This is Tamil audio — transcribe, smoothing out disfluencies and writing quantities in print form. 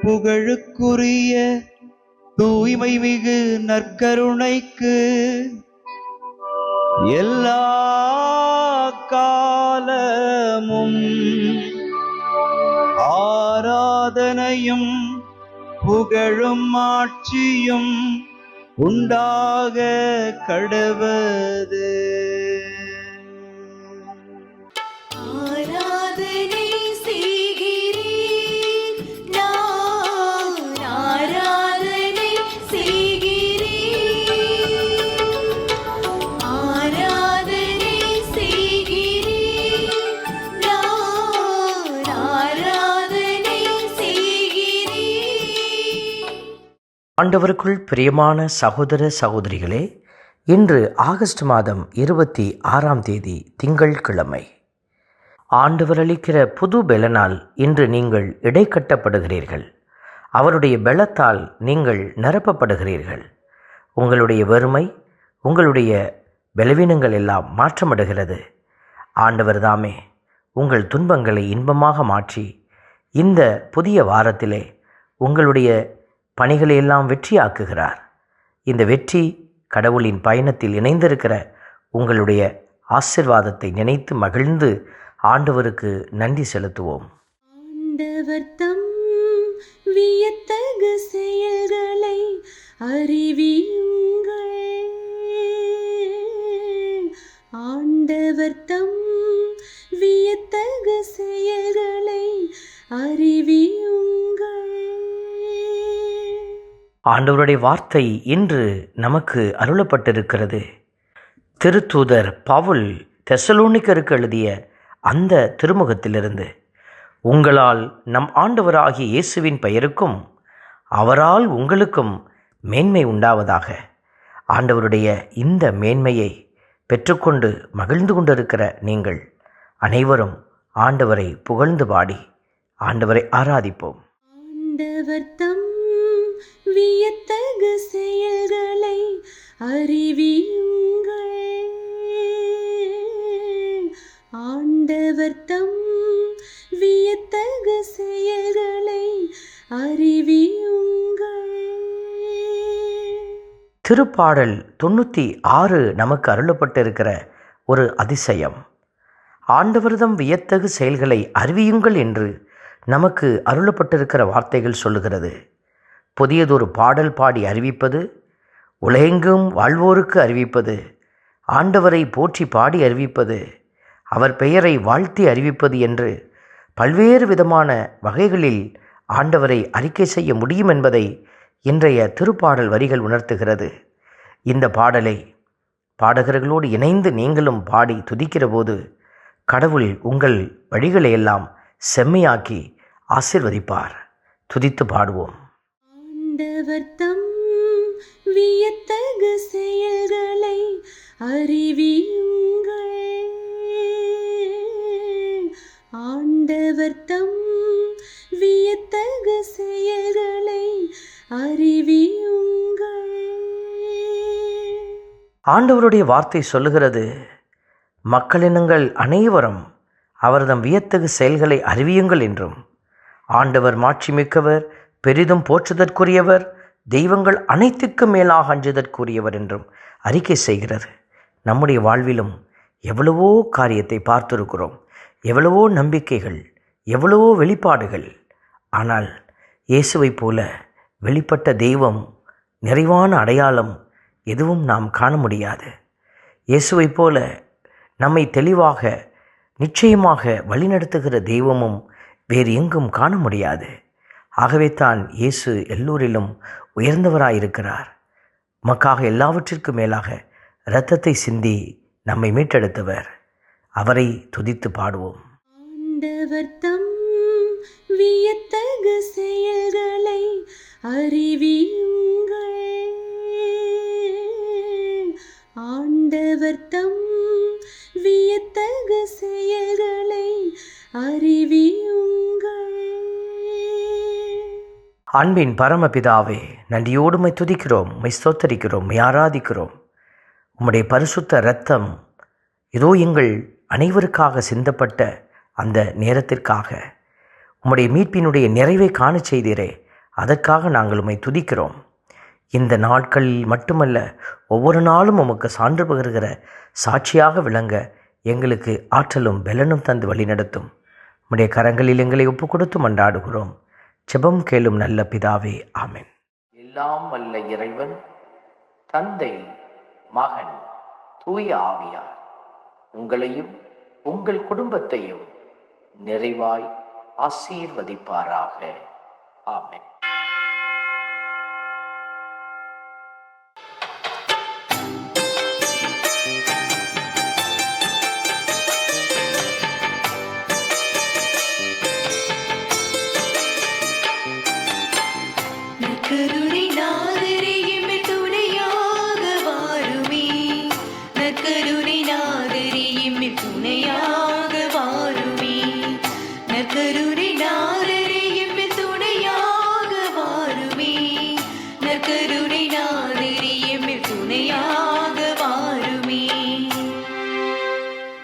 புகழுக்குரிய தூய்மை மிகு நற்கருணைக்கு எல்லா காலமும் ஆராதனையும் புகழும் ஆட்சியும் உண்டாக கடவது. ஆண்டவருக்குள் பிரியமான சகோதர சகோதரிகளே, இன்று ஆகஸ்ட் மாதம் 26ஆம் தேதி திங்கட்கிழமை. ஆண்டவர் அளிக்கிற புது பெலனால் இன்று நீங்கள் இடைக்கட்டப்படுகிறீர்கள். அவருடைய பெலத்தால் நீங்கள் நிரப்பப்படுகிறீர்கள். உங்களுடைய வறுமை, உங்களுடைய பலவீனங்கள் எல்லாம் மாற்றமடைகிறது. ஆண்டவர் தாமே உங்கள் துன்பங்களை இன்பமாக மாற்றி இந்த புதிய வாரத்திலே உங்களுடைய பணிகளை எல்லாம் வெற்றியாக்குகிறார். இந்த வெற்றி கடவுளின் பயணத்தில் இணைந்திருக்கிற உங்களுடைய ஆசீர்வாதத்தை நினைத்து மகிழ்ந்து ஆண்டவருக்கு நன்றி செலுத்துவோம். ஆண்டவர் தம் வியத்தகு செயல்களை அறிவியுங்கள். ஆண்டவர் தம் வியத்தகு செயல்களை அறிவியுங்கள். ஆண்டவருடைய வார்த்தை இன்று நமக்கு அருளப்பட்டிருக்கிறது. திருத்தூதர் பவுல் தெசலோனிக்கருக்கு எழுதிய அந்த திருமுகத்திலிருந்து, உங்களால் நம் ஆண்டவராகிய இயேசுவின் பெயருக்கும் அவரால் உங்களுக்கும் மேன்மை உண்டாவதாக. ஆண்டவருடைய இந்த மேன்மையை பெற்றுக்கொண்டு மகிழ்ந்து கொண்டிருக்கிற நீங்கள் அனைவரும் ஆண்டவரை புகழ்ந்து பாடி ஆண்டவரை ஆராதிப்போம். ஆண்டவர் தம் வியத்தகு செயல்களை அறிவியுங்கள். ஆண்டவர் தம் வியத்தகு செயல்களை அறிவியுங்கள். திருப்பாடல் 96 நமக்கு அருளப்பட்டிருக்கிற ஒரு அதிசயம். ஆண்டவர்தம் வியத்தகு செயல்களை அறிவியுங்கள் என்று நமக்கு அருளப்பட்டிருக்கிற வார்த்தைகள் சொல்லுகிறது. புதியதொரு பாடல் பாடி அறிவிப்பது, உலகெங்கும் வாழ்வோருக்கு அறிவிப்பது, ஆண்டவரை போற்றி பாடி அறிவிப்பது, அவர் பெயரை வாழ்த்தி அறிவிப்பது என்று பல்வேறு விதமான வகைகளில் ஆண்டவரை அறிக்கை செய்ய முடியும் என்பதை இன்றைய திருப்பாடல் வரிகள் உணர்த்துகிறது. இந்த பாடலை பாடகர்களோடு இணைந்து நீங்களும் பாடி துதிக்கிற போது கடவுள் உங்கள் வழிகளை எல்லாம் செம்மையாக்கி ஆசீர்வதிப்பார். துதித்து பாடுவோம். ஆண்டவர் தம் வியத்தகு செயல்களை அறிவியுங்கள். ஆண்டவர் தம் வியத்தகு செயல்களை அறிவியுங்கள். ஆண்டவருடைய வார்த்தை சொல்லுகிறது, மக்களினங்கள் அனைவரும் அவர்தம் வியத்தகு செயல்களை அறிவியுங்கள் என்றும், ஆண்டவர் மாட்சிமிக்கவர், பெரிதும் போற்றுதற்குரியவர், தெய்வங்கள் அனைத்துக்கும் மேலாக அஞ்சுதற்குரியவர் என்றும் அறிக்கை செய்கிறது. நம்முடைய வாழ்விலும் எவ்வளவோ காரியத்தை பார்த்திருக்கிறோம், எவ்வளவோ நம்பிக்கைகள், எவ்வளவோ வெளிப்பாடுகள். ஆனால் இயேசுவைப் போல வெளிப்பட்ட தெய்வம், நிறைவான அடையாளம் எதுவும் நாம் காண முடியாது. இயேசுவைப் போல நம்மை தெளிவாக நிச்சயமாக வழிநடத்துகிற தெய்வமும் வேறு எங்கும் காண முடியாது. ஆகவே தான் இயேசு எல்லோரிலும் உயர்ந்தவராயிருக்கிறார். நமக்காக எல்லாவற்றிற்கும் மேலாக இரத்தத்தை சிந்தி நம்மை மீட்டெடுத்தவர். அவரை துதித்து பாடுவோம். ஆண்டவர் தம் வியத்தகு செயல்களை அறிவியுங்கள். ஆண்டவர் தம் வியத்தகு செயல்களை அறிவியுங்கள். அன்பின் பரமபிதாவே, நன்றியோடு உம்மை துதிக்கிறோம், உம்மை ஸ்தோத்தரிக்கிறோம், உம்மை ஆராதிக்கிறோம். உம்முடைய பரிசுத்த இரத்தம் இதோ எங்கள் அனைவருக்காக சிந்தப்பட்ட அந்த நேரத்திற்காக உம்முடைய மீட்பினுடைய நிறைவை காணச் செய்தீரே, அதற்காக நாங்கள் உம்மை துதிக்கிறோம். இந்த நாட்களில் மட்டுமல்ல, ஒவ்வொரு நாளும் உமக்கு சான்று பகருகிற சாட்சியாக விளங்க எங்களுக்கு ஆற்றலும் பலனும் தந்து வழிநடத்தும். உம்முடைய கரங்களில் எங்களை ஒப்பு கொடுத்து மன்றாடுகிறோம். ஜெபம் கேளும் நல்ல பிதாவே, ஆமென். எல்லாம் வல்ல இறைவன் தந்தை, மகன், தூய ஆவியார் உங்களையும் உங்கள் குடும்பத்தையும் நிறைவாய் ஆசீர்வதிப்பாராக. ஆமென். நற்கருணை நாதரே எம்மை துணையாக வாருமே. நற்கருணை நாதரே எம்மை துணையாக வாருமே. நற்கருணை நாதரே